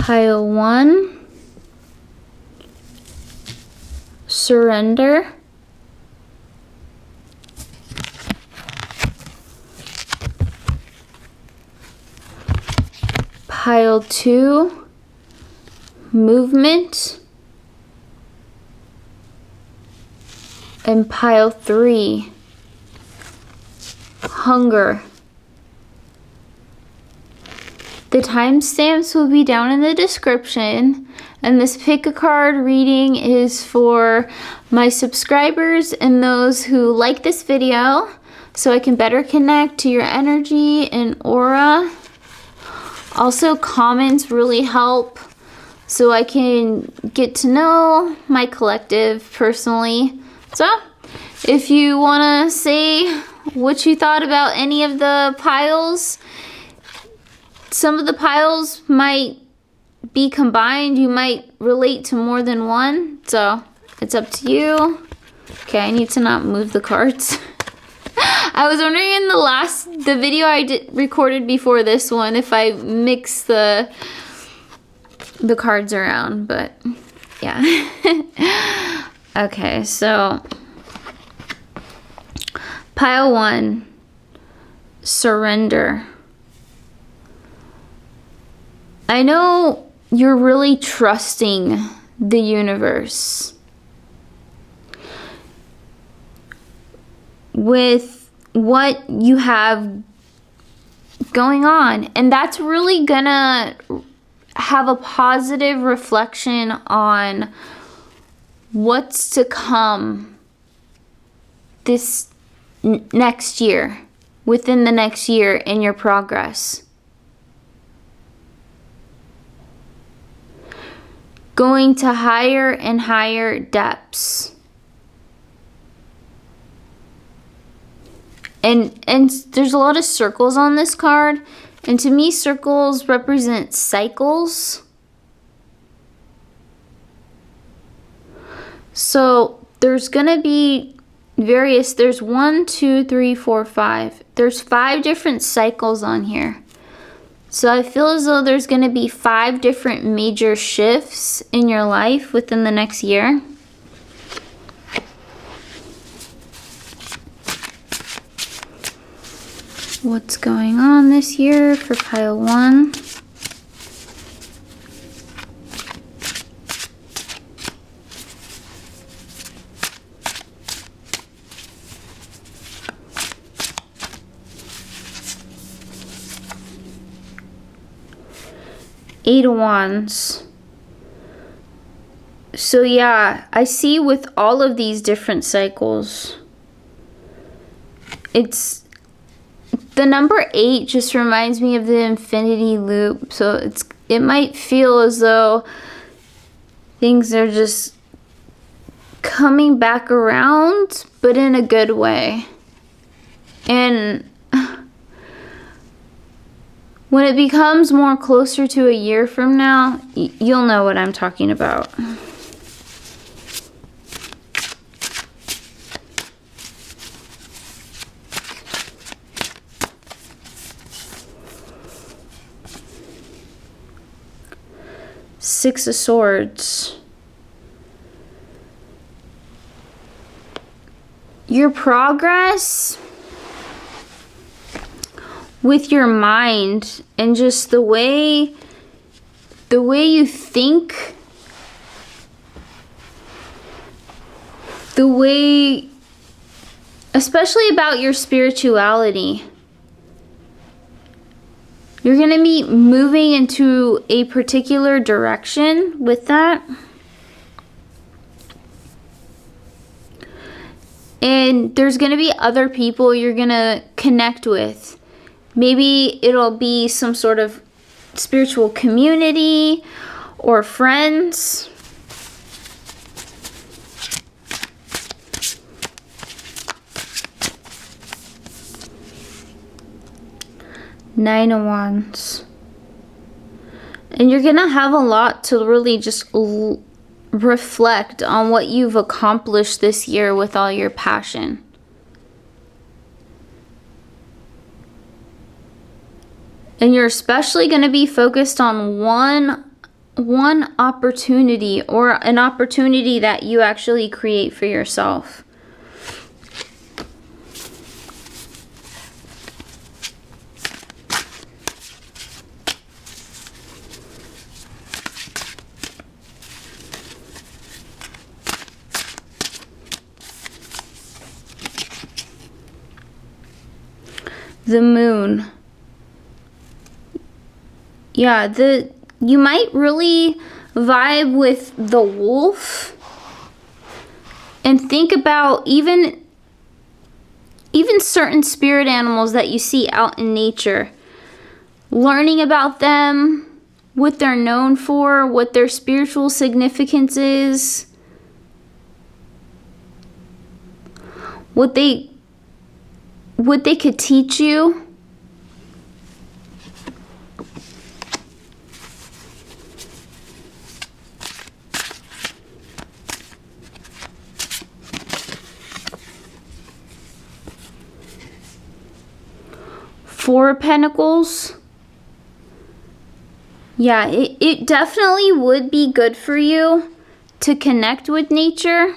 Pile 1, surrender. Pile 2, movement. And pile 3, hunger. The timestamps will be down in the description, and this pick a card reading is for my subscribers and those who like this video, so I can better connect to your energy and aura. Also, comments really help so I can get to know my collective personally. So, if you want to say what you thought about any of the piles, some of the piles might be combined. You might relate to more than one, so it's up to you. Okay, I need to not move the cards. I was wondering in the video I recorded before this one if I mix the cards around, but yeah. Okay, so pile 1, surrender. I know you're really trusting the universe with what you have going on, and that's really gonna have a positive reflection on what's to come this next year, within the next year in your progress. Going to higher and higher depths. And there's a lot of circles on this card, and to me circles represent cycles. So there's gonna be various, there's 1, 2, 3, 4, 5. There's 5 different cycles on here. So I feel as though there's gonna be 5 different major shifts in your life within the next year. What's going on this year for pile 1? Eight of Wands. So yeah, I see with all of these different cycles, it's the number 8 just reminds me of the infinity loop. So it might feel as though things are just coming back around, but in a good way. And when it becomes more closer to a year from now, you'll know what I'm talking about. Six of Swords. Your progress with your mind and just the way you think, the way, especially about your spirituality. You're going to be moving into a particular direction with that. And there's going to be other people you're going to connect with. Maybe it'll be some sort of spiritual community or friends. Nine of Wands. And you're gonna have a lot to really just reflect on what you've accomplished this year with all your passion. And you're especially gonna be focused on one one opportunity, or an opportunity that you actually create for yourself. The moon. Yeah, you might really vibe with the wolf, and think about even certain spirit animals that you see out in nature. Learning about them, what they're known for, what their spiritual significance is, what they could teach you. Four of Pentacles. Yeah, it definitely would be good for you to connect with nature,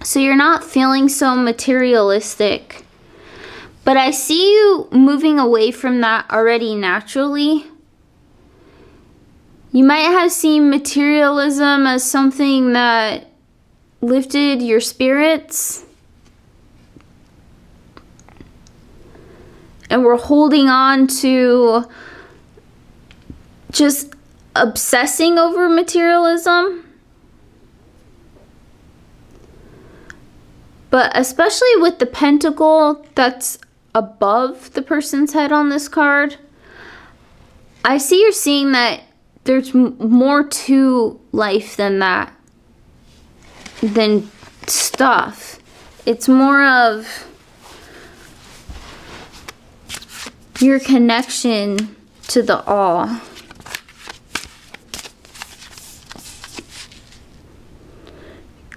so you're not feeling so materialistic. But I see you moving away from that already naturally. You might have seen materialism as something that lifted your spirits, and we're holding on to just obsessing over materialism. But especially with the pentacle that's above the person's head on this card, I see you're seeing that there's more to life than that, than stuff. It's more of your connection to the all.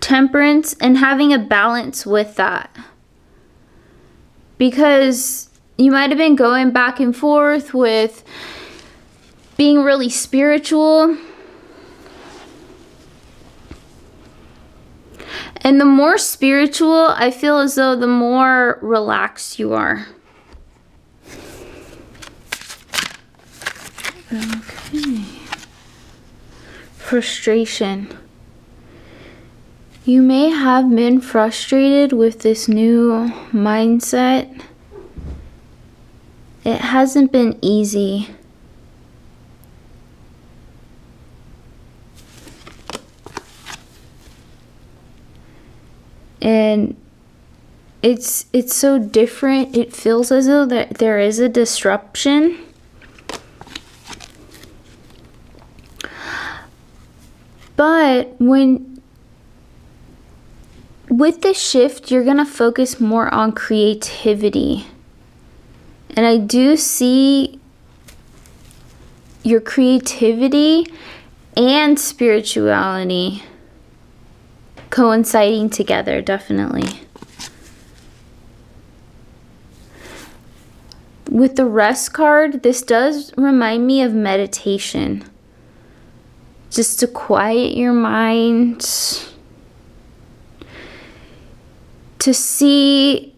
Temperance, and having a balance with that. Because you might have been going back and forth with being really spiritual. And the more spiritual, I feel as though the more relaxed you are. Okay. Frustration. You may have been frustrated with this new mindset. It hasn't been easy. And it's so different. It feels as though that there is a disruption. But with the shift, you're going to focus more on creativity. And I do see your creativity and spirituality coinciding together, definitely. With the rest card, this does remind me of meditation. Just to quiet your mind, to see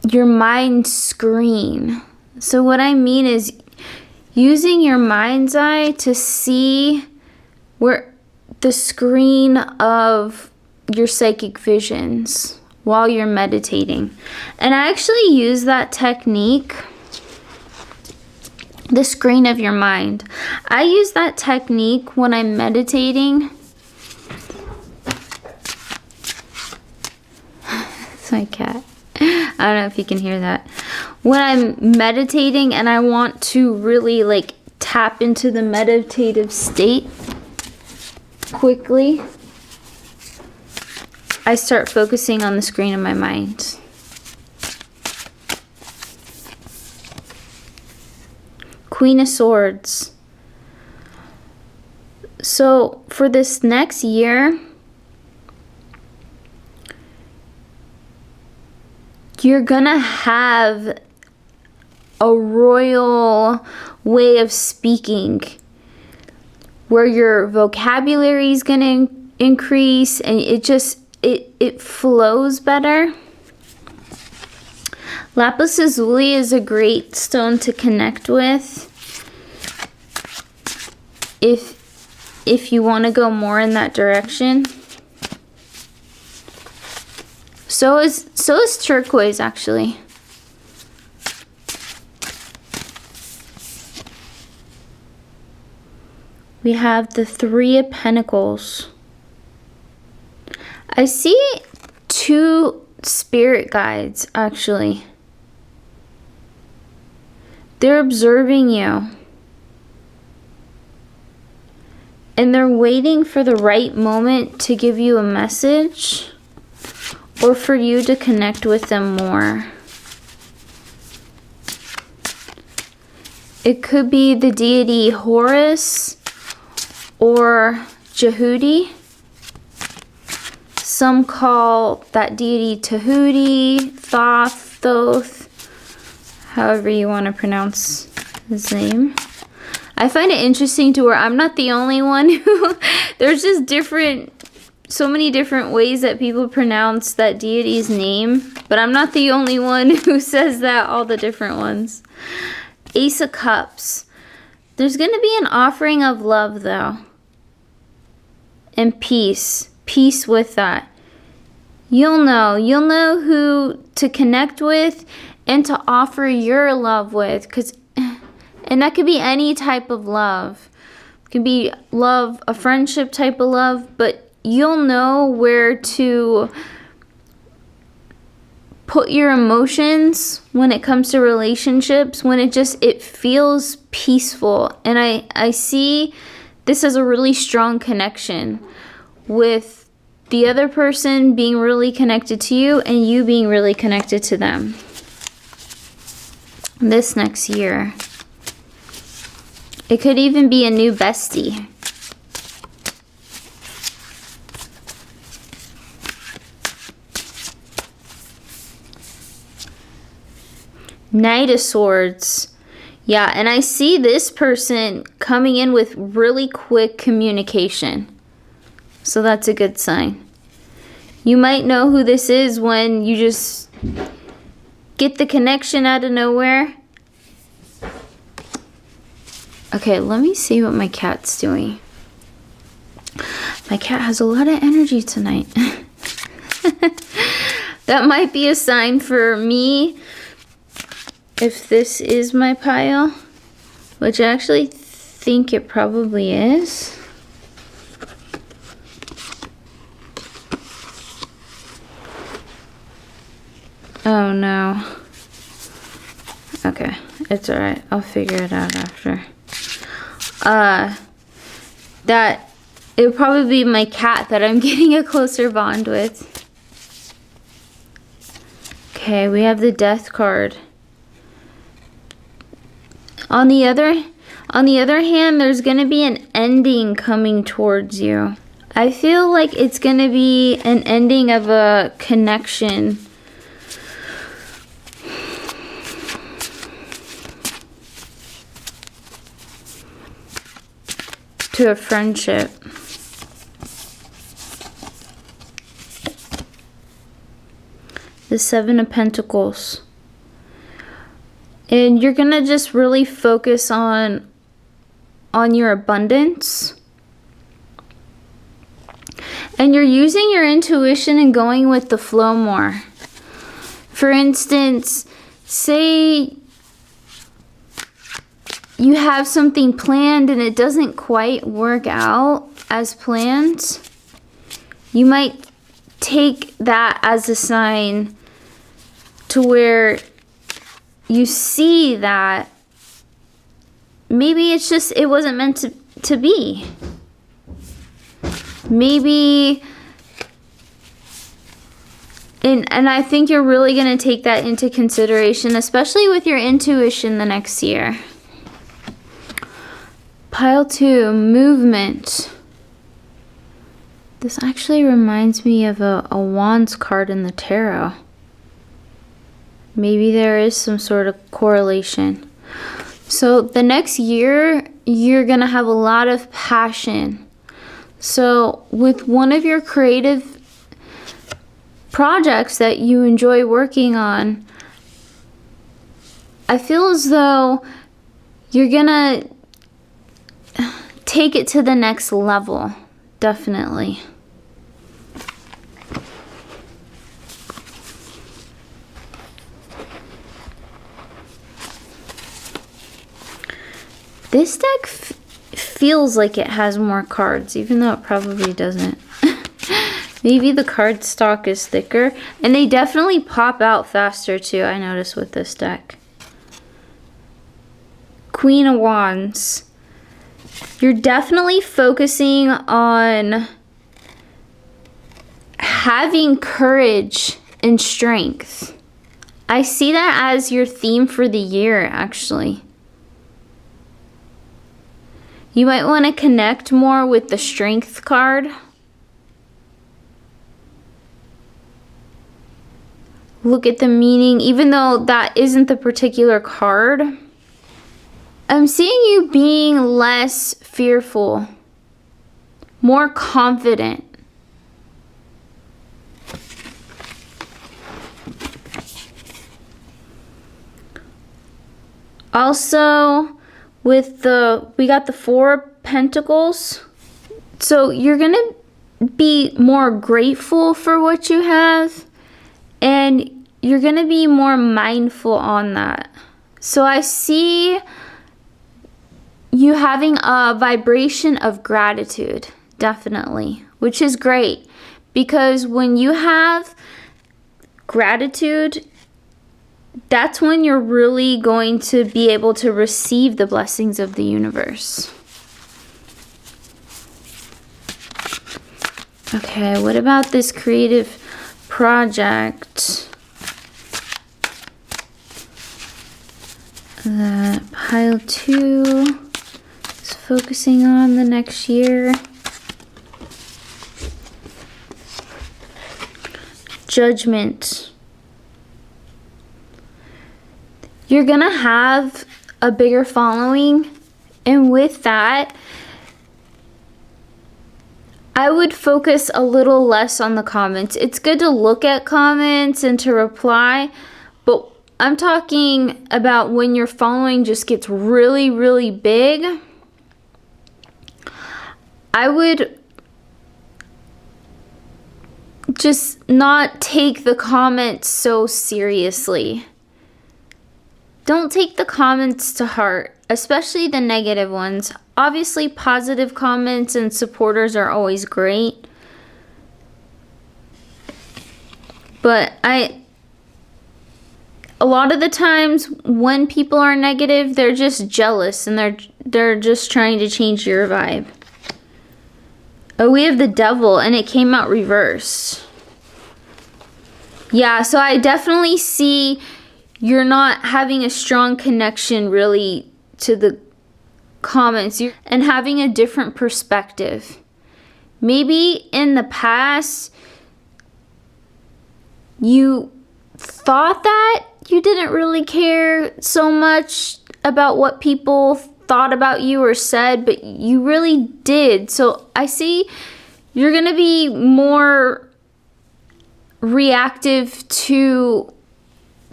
your mind screen. So what I mean is using your mind's eye to see where the screen of your psychic visions while you're meditating. And I actually use that technique, the screen of your mind. I use that technique when I'm meditating. It's my cat. I don't know if you can hear that. When I'm meditating and I want to really like tap into the meditative state quickly, I start focusing on the screen of my mind. Queen of Swords. So for this next year, you're gonna have a royal way of speaking, where your vocabulary is going to increase and it flows better. Lapis lazuli is a great stone to connect with if you want to go more in that direction. So is turquoise, actually. We have the Three of Pentacles. I see 2 spirit guides, actually. They're observing you. And they're waiting for the right moment to give you a message, or for you to connect with them more. It could be the deity Horus or Jehudi. Some call that deity Tahuti, Thoth, Thoth, however you want to pronounce his name. I find it interesting to where I'm not the only one who, there's just so many different ways that people pronounce that deity's name, but I'm not the only one who says that, all the different ones. Ace of Cups. There's going to be an offering of love, though. And peace. Peace with that. You'll know who to connect with and to offer your love with, and that could be any type of love. It could be love, a friendship type of love, but you'll know where to put your emotions when it comes to relationships, when it feels peaceful. And I see this as a really strong connection, with the other person being really connected to you and you being really connected to them this next year. It could even be a new bestie. Knight of Swords. Yeah, and I see this person coming in with really quick communication. So that's a good sign. You might know who this is when you just get the connection out of nowhere. Okay, let me see what my cat's doing. My cat has a lot of energy tonight. That might be a sign for me, if this is my pile, which I actually think it probably is. Oh no. Okay, it's alright. I'll figure it out after. That it would probably be my cat that I'm getting a closer bond with. Okay, we have the Death card. On the other hand, there's gonna be an ending coming towards you. I feel like it's gonna be an ending of a connection. To a friendship. The Seven of Pentacles. And you're gonna just really focus on your abundance. And you're using your intuition and going with the flow more. For instance, say you have something planned and it doesn't quite work out as planned. You might take that as a sign to where you see that maybe it's just, it wasn't meant to be. Maybe, and I think you're really going to take that into consideration, especially with your intuition the next year. Pile 2, movement. This actually reminds me of a Wands card in the tarot. Maybe there is some sort of correlation. So the next year, you're gonna have a lot of passion. So with one of your creative projects that you enjoy working on, I feel as though you're gonna take it to the next level, definitely. This deck feels like it has more cards, even though it probably doesn't. Maybe the card stock is thicker, and they definitely pop out faster too, I noticed with this deck. Queen of Wands. You're definitely focusing on having courage and strength. I see that as your theme for the year, actually. You might want to connect more with the Strength card. Look at the meaning, even though that isn't the particular card. I'm seeing you being less fearful, more confident. Also, with we got the Four of Pentacles. So you're gonna be more grateful for what you have, and you're gonna be more mindful on that. So I see you having a vibration of gratitude, definitely, which is great, because when you have gratitude, that's when you're really going to be able to receive the blessings of the universe. Okay, what about this creative project? The pile 2 is focusing on the next year. Judgment. You're gonna have a bigger following, and with that, I would focus a little less on the comments. It's good to look at comments and to reply, but I'm talking about when your following just gets really, really big. I would just not take the comments so seriously. Don't take the comments to heart, especially the negative ones. Obviously, positive comments and supporters are always great. But a lot of the times when people are negative, they're just jealous and they're just trying to change your vibe. Oh, we have the Devil, and it came out reversed. Yeah, so I definitely see you're not having a strong connection really to the comments and having a different perspective. Maybe in the past you thought that you didn't really care so much about what people thought about you or said, but you really did. So I see you're gonna be more reactive to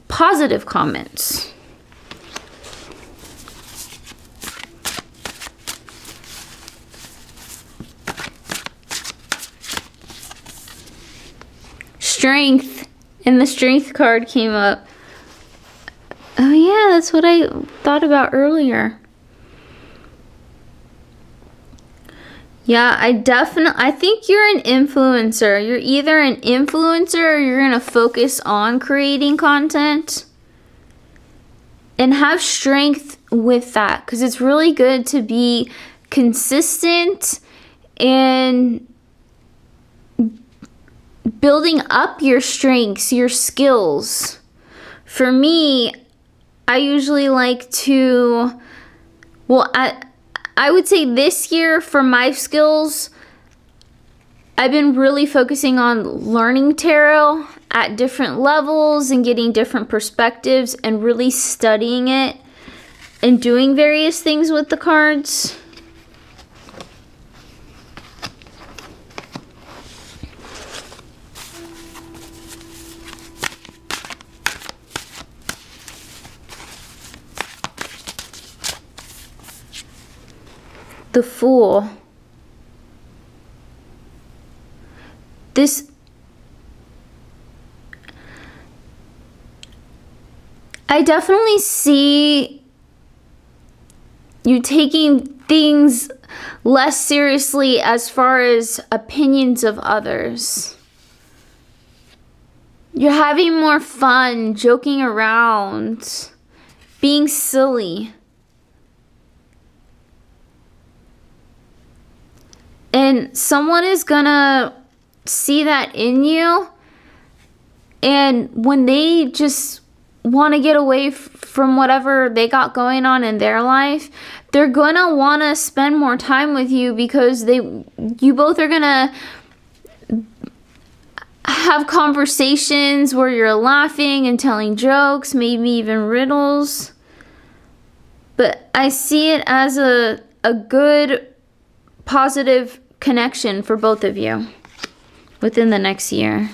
positive comments. Strength, and the Strength card came up. Oh yeah, that's what I thought about earlier. Yeah, I think you're an influencer. You're either an influencer or you're gonna focus on creating content. And have strength with that, because it's really good to be consistent and building up your strengths, your skills. For me, I usually like to, well, I would say this year for my skills, I've been really focusing on learning tarot at different levels and getting different perspectives and really studying it and doing various things with the cards. The Fool. I definitely see you taking things less seriously as far as opinions of others. You're having more fun, joking around, being silly. And someone is gonna see that in you, and when they just want to get away from whatever they got going on in their life, they're gonna want to spend more time with you because you both are gonna have conversations where you're laughing and telling jokes, maybe even riddles. But I see it as a good, positive connection for both of you within the next year.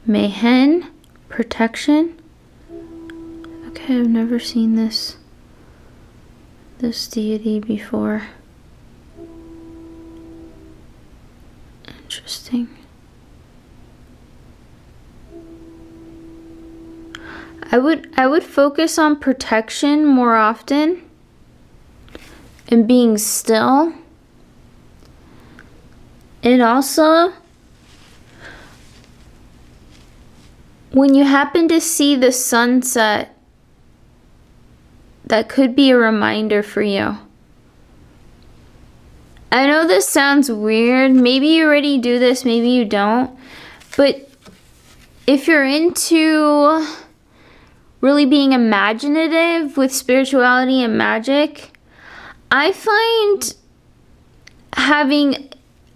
Mayhen, protection. Okay, I've never seen this deity before. Interesting. I would focus on protection more often and being still. And also, when you happen to see the sunset, that could be a reminder for you. I know this sounds weird. Maybe you already do this, maybe you don't. But if you're into really being imaginative with spirituality and magic, I find having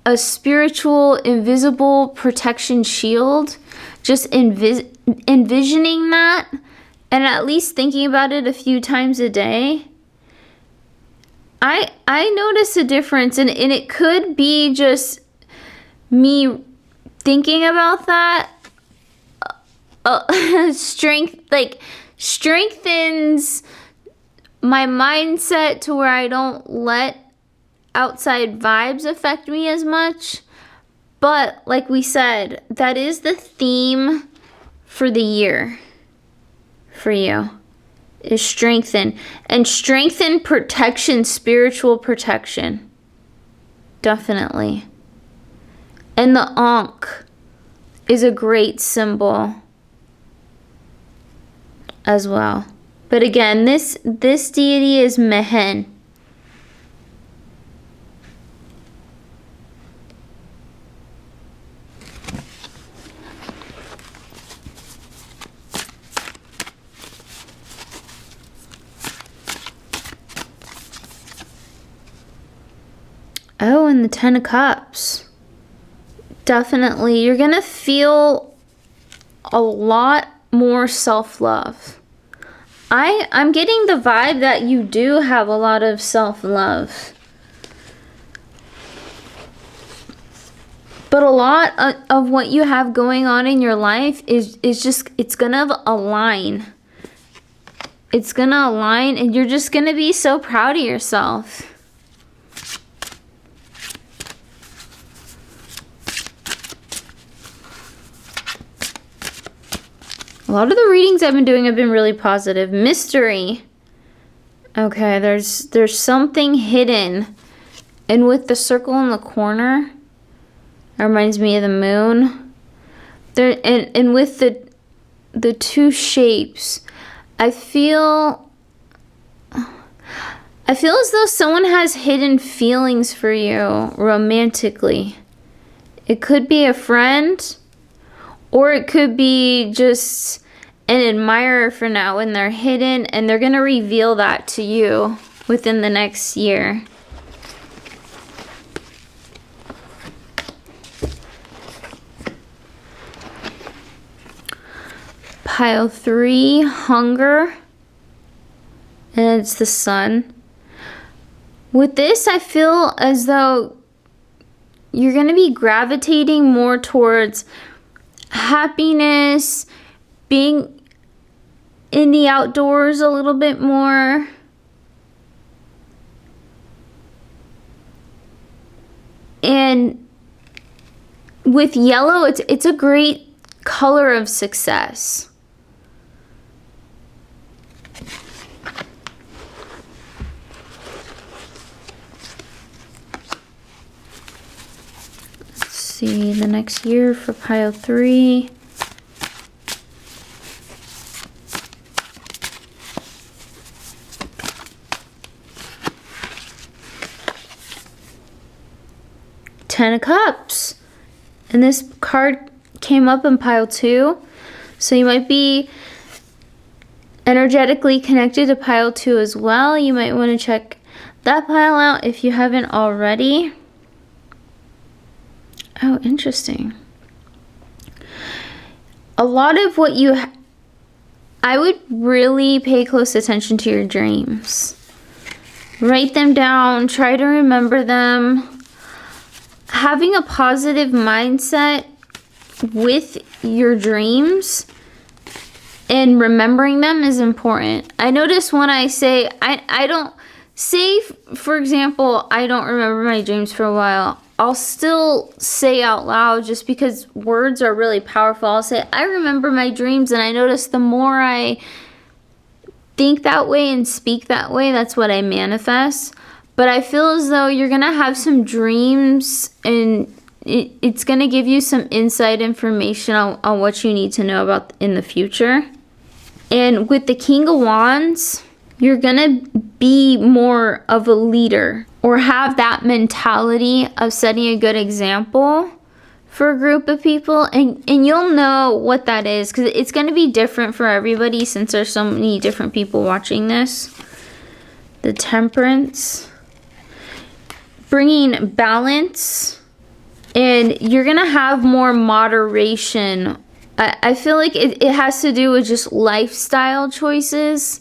a spiritual, invisible protection shield, just envisioning that, and at least thinking about it a few times a day, I notice a difference, and it could be just me thinking about that. Strengthens my mindset to where I don't let outside vibes affect me as much. But like we said, that is the theme for the year for you, is strengthen. And strengthen protection, spiritual protection. Definitely. And the Ankh is a great symbol as well. But again, this deity is Mayhen. Oh, and the Ten of Cups. Definitely, you're gonna feel a lot more self-love. I'm getting the vibe that you do have a lot of self-love. But a lot of what you have going on in your life is just, it's gonna align. It's gonna align, and you're just gonna be so proud of yourself. A lot of the readings I've been doing have been really positive. Mystery. Okay, there's something hidden. And with the circle in the corner, that reminds me of the moon. There, and with the two shapes, I feel as though someone has hidden feelings for you romantically. It could be a friend, or it could be just an admirer for now, and they're hidden, and they're going to reveal that to you within the next year. Pile 3, hunger, and it's the sun. With this, I feel as though you're going to be gravitating more towards happiness, being in the outdoors a little bit more. And with yellow, it's a great color of success. See the next year for pile 3. Ten of Cups, and this card came up in pile 2, so you might be energetically connected to pile 2 as well. You might want to check that pile out if you haven't already. Oh, interesting. A lot of what I would really pay close attention to your dreams. Write them down, try to remember them. Having a positive mindset with your dreams and remembering them is important. I notice when I say, I don't, say for example, I don't remember my dreams for a while, I'll still say out loud just because words are really powerful. I'll say, I remember my dreams, and I notice the more I think that way and speak that way, that's what I manifest. But I feel as though you're going to have some dreams, and it's going to give you some inside information on what you need to know about in the future. And with the King of Wands, you're going to be more of a leader, or have that mentality of setting a good example for a group of people. And you'll know what that is, because it's going to be different for everybody since there's so many different people watching this. The Temperance. Bringing balance, and you're going to have more moderation. I feel like it has to do with just lifestyle choices.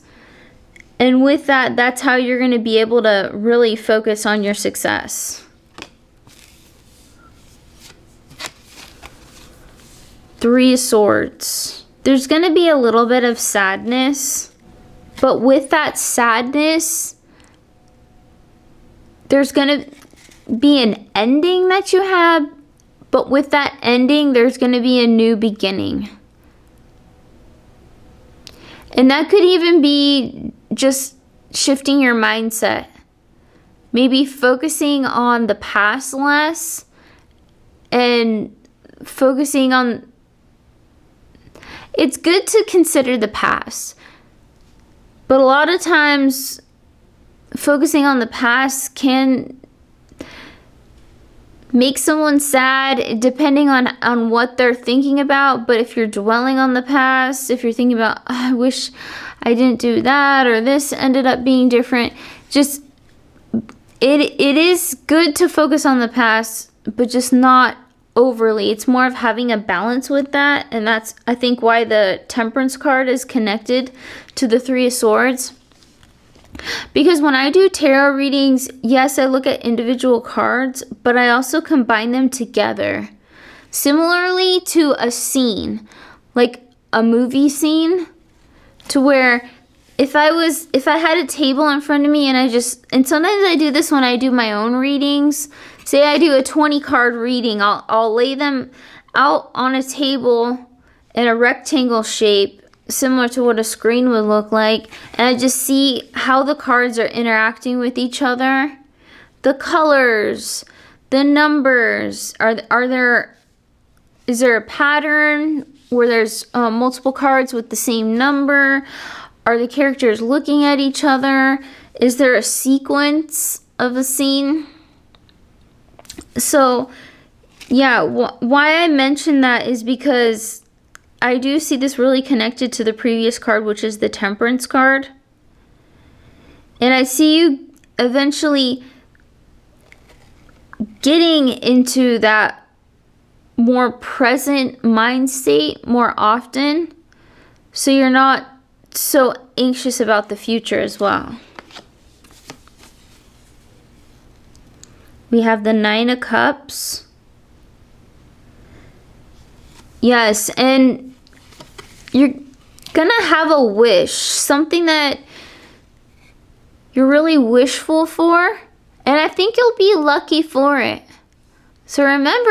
And with that, that's how you're going to be able to really focus on your success. Three of Swords. There's going to be a little bit of sadness, but with that sadness, there's going to be an ending that you have, but with that ending, there's going to be a new beginning. And that could even be just shifting your mindset. Maybe focusing on the past less and focusing on... It's good to consider the past, but a lot of times focusing on the past can make someone sad depending on what they're thinking about. But if you're dwelling on the past, if you're thinking about, oh, I wish I didn't do that, or this ended up being different, just it is good to focus on the past, but just not overly. It's more of having a balance with that, and that's, I think, why the Temperance card is connected to the Three of Swords. Because when I do tarot readings, yes, I look at individual cards, but I also combine them together. Similarly to a scene, like a movie scene, to where if I had a table in front of me and sometimes I do this when I do my own readings. Say I do a 20 card reading, I'll lay them out on a table in a rectangle shape, similar to what a screen would look like, and I just see how the cards are interacting with each other. The colors, the numbers, is there a pattern where there's multiple cards with the same number? Are the characters looking at each other? Is there a sequence of a scene? So yeah, why I mentioned that is because I do see this really connected to the previous card, which is the Temperance card. And I see you eventually getting into that more present mind state more often, so you're not so anxious about the future as well. We have the Nine of Cups. Yes, and you're gonna have a wish, something that you're really wishful for, and I think you'll be lucky for it. So remember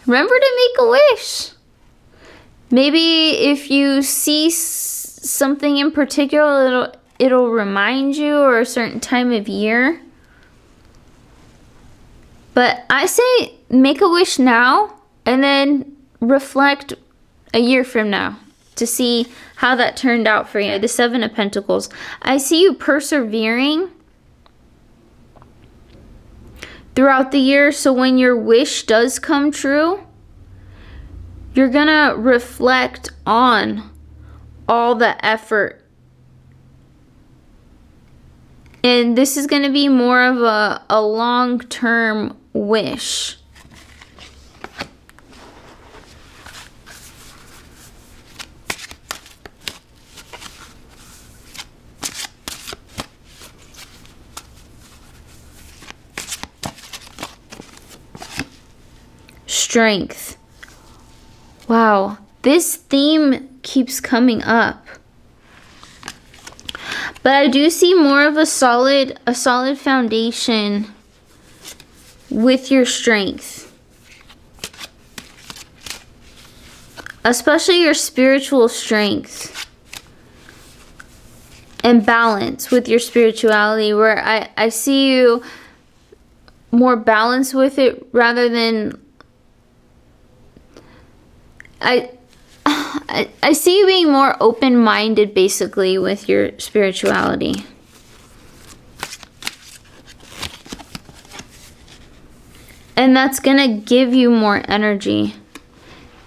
remember to make a wish. Maybe if you see something in particular, it'll remind you, or a certain time of year. But I say make a wish now and then reflect a year from now to see how that turned out for you. The Seven of Pentacles. I see you persevering throughout the year, so when your wish does come true, you're gonna reflect on all the effort. And this is gonna be more of a long-term wish. Strength. Wow, this theme keeps coming up. But I do see more of a solid foundation with your strength. Especially your spiritual strength. And balance with your spirituality, where I see you more balanced with it rather than... I see you being more open-minded, basically, with your spirituality. And that's going to give you more energy.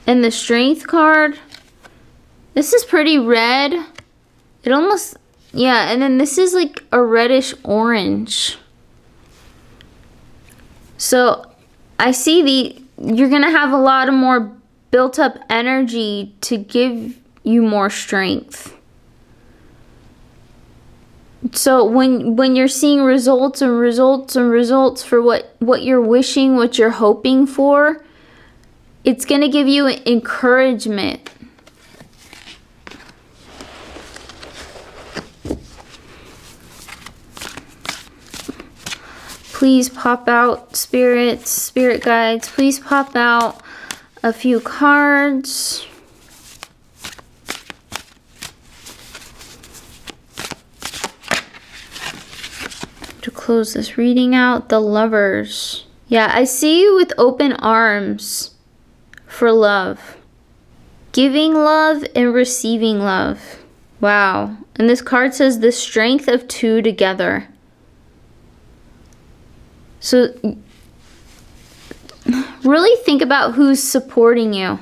And the Strength card, this is pretty red. It almost, yeah, and then this is like a reddish orange. So I see you're going to have a lot of more built up energy to give you more strength. So when you're seeing results and results and results for what you're wishing, what you're hoping for, it's going to give you encouragement. Please pop out, spirits, spirit guides. Please pop out a few cards. To close this reading out, the Lovers. Yeah, I see you with open arms for love. Giving love and receiving love. Wow. And this card says the strength of two together. So really think about who's supporting you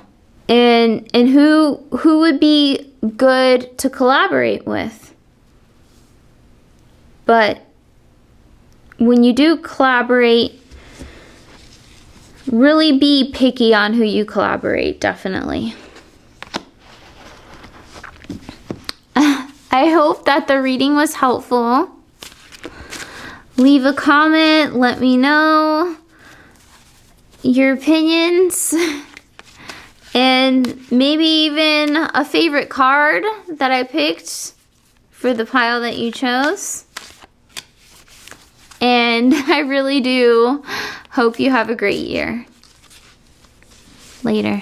and who would be good to collaborate with. But when you do collaborate, really be picky on who you collaborate, definitely. I hope that the reading was helpful. Leave a comment, let me know your opinions, and maybe even a favorite card that I picked for the pile that you chose. And I really do hope you have a great year. Later.